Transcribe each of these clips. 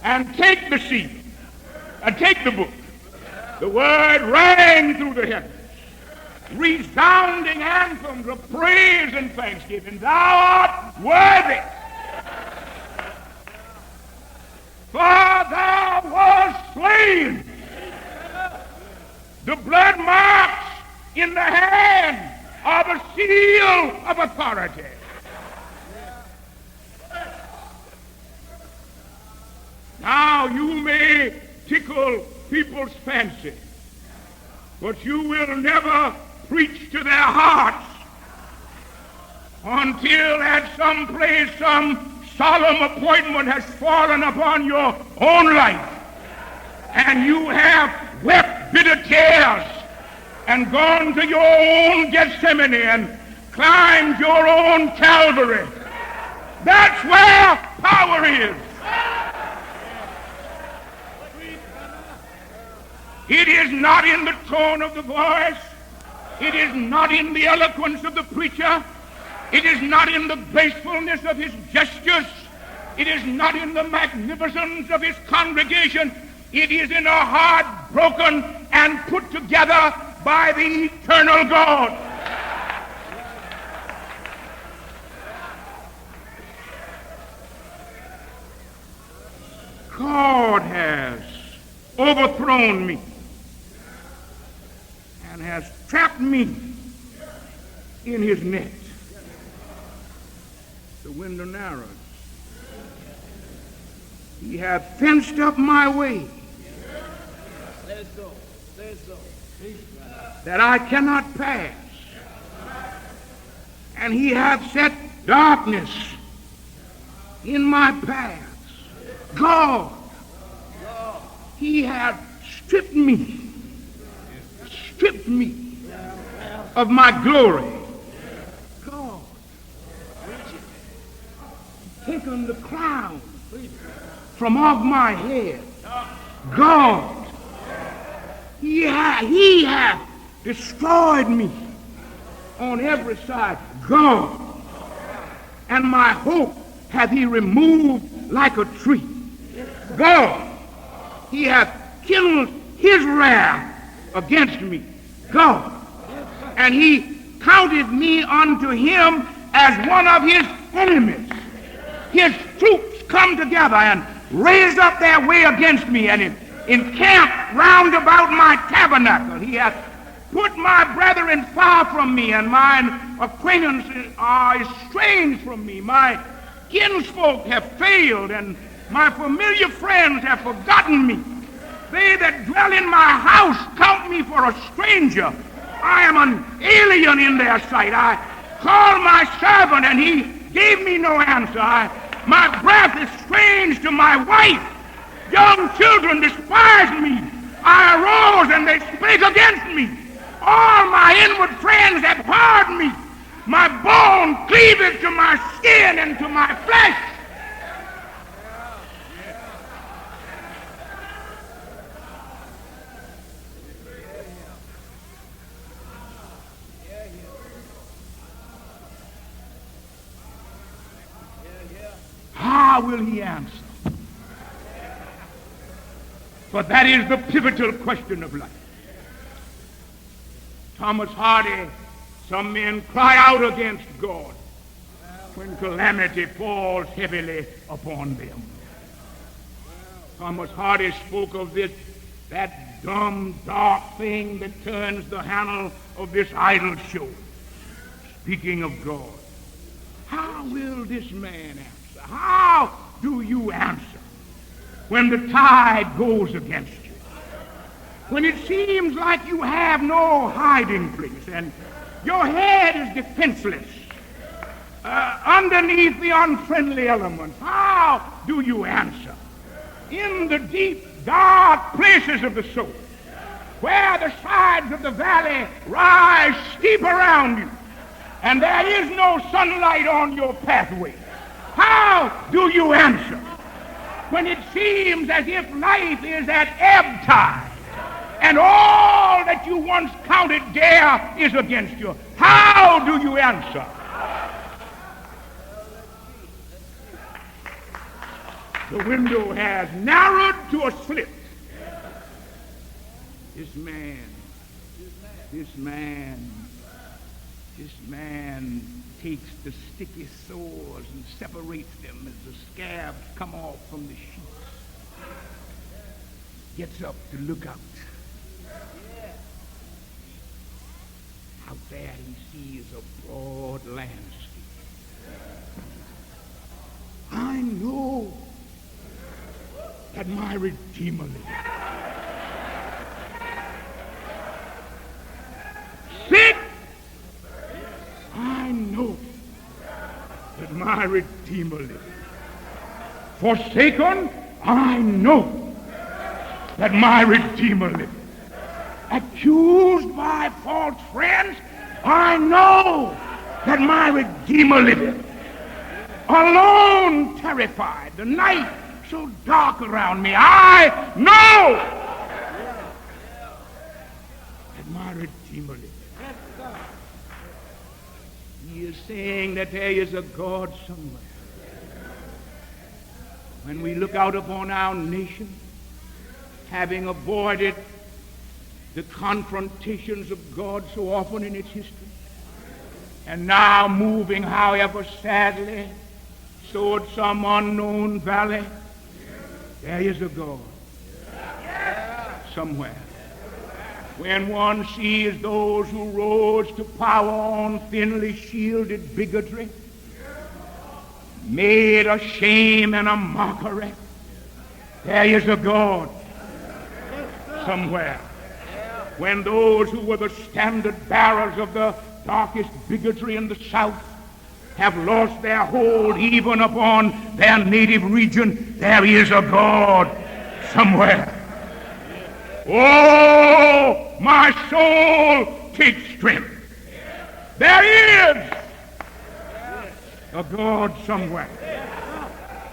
and take the seal, and take the book. The word rang through the heavens, resounding anthems of praise and thanksgiving. Thou art worthy, for thou wast slain. The blood marks in the hand are the seal of authority. Now you may tickle people's fancy, but you will never preach to their hearts until at some place some solemn appointment has fallen upon your own life, and you have wept bitter tears and gone to your own Gethsemane and climbed your own Calvary. That's where power is. It is not in the tone of the voice. It is not in the eloquence of the preacher. It is not in the gracefulness of his gestures. It is not in the magnificence of his congregation. It is in a heart broken and put together by the eternal God. God has overthrown me and has trapped me in his net. The window narrows. He hath fenced up my way that I cannot pass, and he hath set darkness in my paths. God, he hath stripped me of my glory. God, taken the crown from off my head. God, he hath destroyed me on every side. God, and my hope hath he removed like a tree. God, he hath kindled his wrath against me. God, and he counted me unto him as one of his enemies. His troops come together and raise up their way against me and encamp round about my tabernacle. He hath put my brethren far from me, and mine acquaintances are estranged from me. My kinsfolk have failed, and my familiar friends have forgotten me. They that dwell in my house count me for a stranger. I am an alien in their sight. I called my servant, and he gave me no answer. My breath is strange to my wife. Young children despise me. I arose, and they spake against me. All my inward friends abhorred me. My bone cleaveth to my skin and to my flesh. How will he answer? But that is the pivotal question of life. Thomas Hardy, some men cry out against God when calamity falls heavily upon them. Thomas Hardy spoke of that dumb, dark thing that turns the handle of this idol show. Speaking of God, how will this man answer? How do you answer when the tide goes against you? When it seems like you have no hiding place and your head is defenseless underneath the unfriendly elements, how do you answer? In the deep, dark places of the soul, where the sides of the valley rise steep around you, and there is no sunlight on your pathway, how do you answer? When it seems as if life is at ebb tide, and all that you once counted dear is against you, how do you answer? The window has narrowed to a slit. This man takes the sticky sores and separates them as the scabs come off from the sheets. Gets up to look out. Out there he sees a broad landscape. I know that my Redeemer lives. Sick, I know that my Redeemer lives. Forsaken, I know that my Redeemer lives. Accused by false friends, I know that my Redeemer liveth. Alone, terrified, the night so dark around me, I know that my Redeemer liveth. He is saying that there is a God somewhere. When we look out upon our nation, having avoided the confrontations of God so often in its history, and now moving, however sadly, toward some unknown valley, there is a God somewhere. When one sees those who rose to power on thinly shielded bigotry, made a shame and a mockery, there is a God somewhere. When those who were the standard bearers of the darkest bigotry in the South have lost their hold even upon their native region, there is a God somewhere. Oh, my soul takes strength. There is a God somewhere.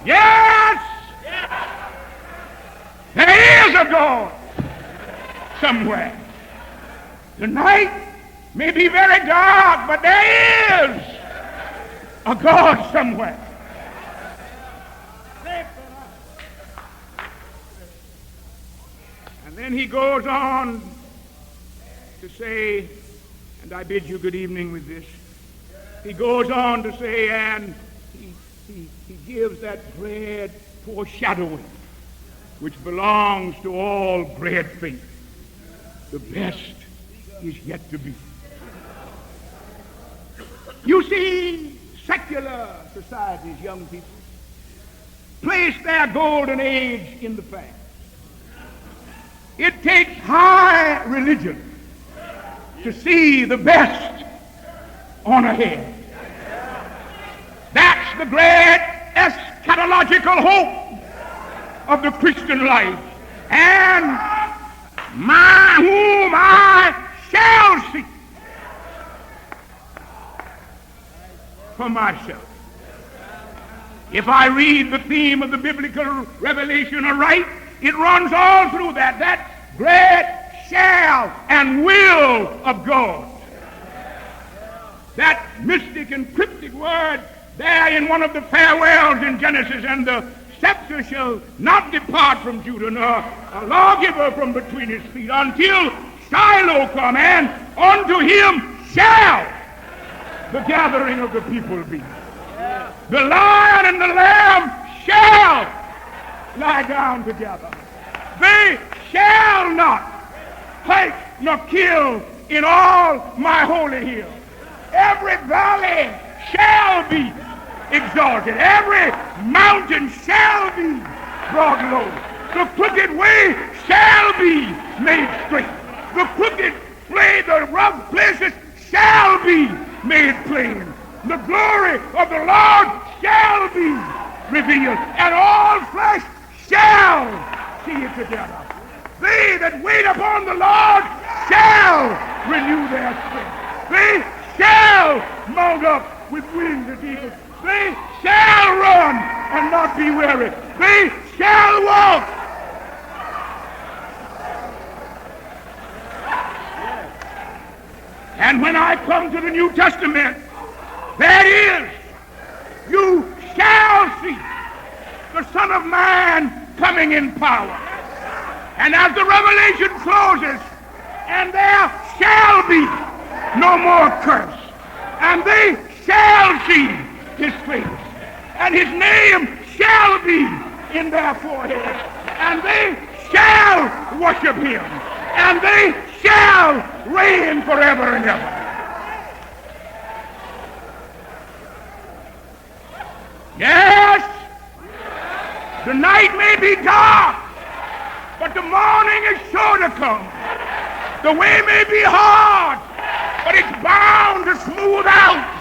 Yes! There is a God somewhere. The night may be very dark, but there is a God somewhere. And then he goes on to say, and I bid you good evening with this, he goes on to say, and he gives that dread foreshadowing which belongs to all dread faith. The best is yet to be. You see, secular societies, young people, place their golden age in the past. It takes high religion to see the best on ahead. That's the great eschatological hope of the Christian life. And whom I shall see for myself. If I read the theme of the biblical revelation aright, it runs all through that great shall and will of God. That mystic and cryptic word there in one of the farewells in Genesis, and the scepter shall not depart from Judah, nor a lawgiver from between his feet, until Shiloh come, and unto him shall the gathering of the people be. The lion and the lamb shall lie down together. They shall not take nor kill in all my holy hill. Every valley shall be exalted. Every mountain shall be brought low. The crooked way shall be made straight. The crooked way, the rough places shall be made plain. The glory of the Lord shall be revealed, and all flesh shall see it together. They that wait upon the Lord shall renew their strength. They shall mount up with wings as eagles. They shall run and not be weary. They shall walk. And when I come to the New Testament, that is, you shall see the Son of Man coming in power. And as the revelation closes, and there shall be no more curse, and they shall see his face, and his name shall be in their forehead, and they shall worship him, and they shall reign forever and ever. Yes, the night may be dark, but the morning is sure to come. The way may be hard, but it's bound to smooth out